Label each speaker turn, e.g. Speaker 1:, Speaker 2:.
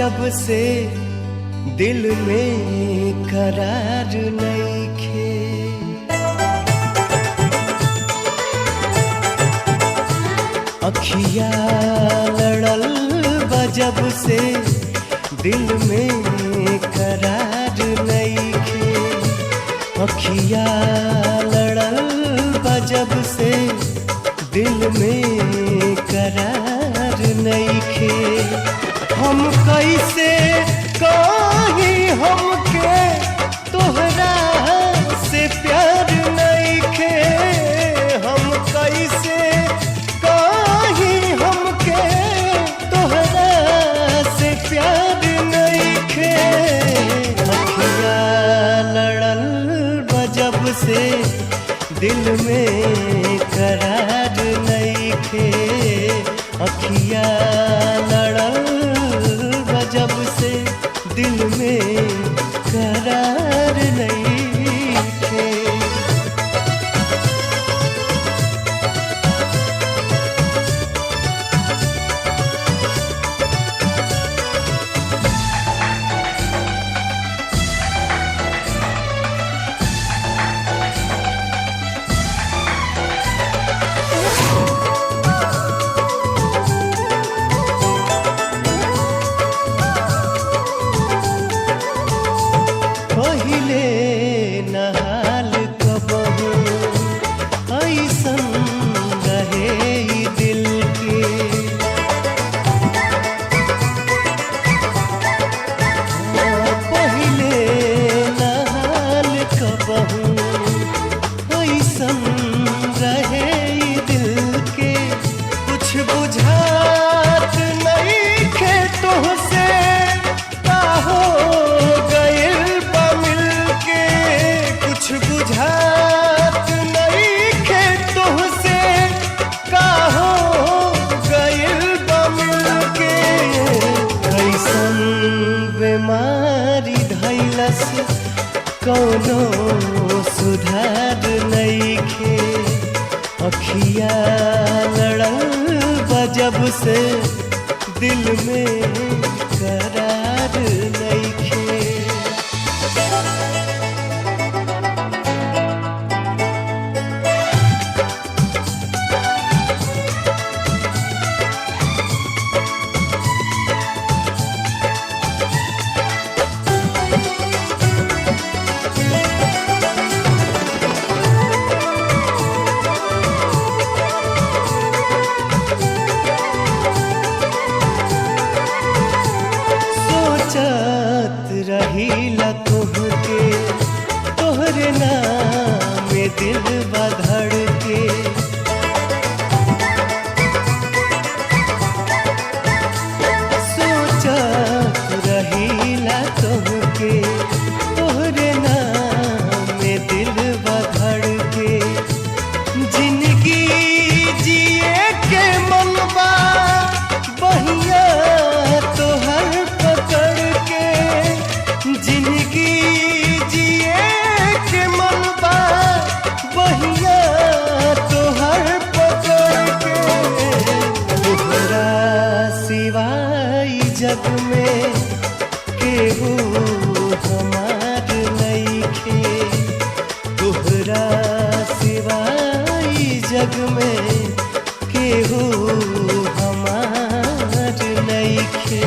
Speaker 1: जब से दिल में करार नइखे। अखिया लड़ल बा जब से दिल में करार नइखे। अखिया लड़ल बा जब से दिल में करार नइखे। हम कैसे कहीं हमके तोहरा से प्यार नइखे। हम कैसे कहीं हमके तोहरा से प्यार नइखे। अखिया लड़ल बा जब से दिल में करार नइखे। अखिया लड़ल बा जब से दिल में करार नइखे। पहिले नहाल कबहू ऐसन रहे ई दिल के। पहिले नहाल कबहू ऐसन रहे ई दिल के। कुछ बुझात नइखे तोहसे का हो कुछ बुझात नइखे तोहसे का हो गइल बा मिलके। कैसन बीमारी धइलस कौनो सुधार नइखे। अखिया लड़ल बा जब से दिल में करार नइखे। सोचत रहीला तोहके तोहरे नाम में दिल बधड़ के। सोचत रहीला तोहके तोहरे नाम में दिल बधड़ के। जिंदगी जिए के मनवा बहिया तोहर पकड़ के। जिंदगी जिए के मनवा बहिया तोहर पकड़ के। तोहरा सिवाय जग में केहू हमार नइखे। तोहरा सिवाय जग में केहू हमार नइखे।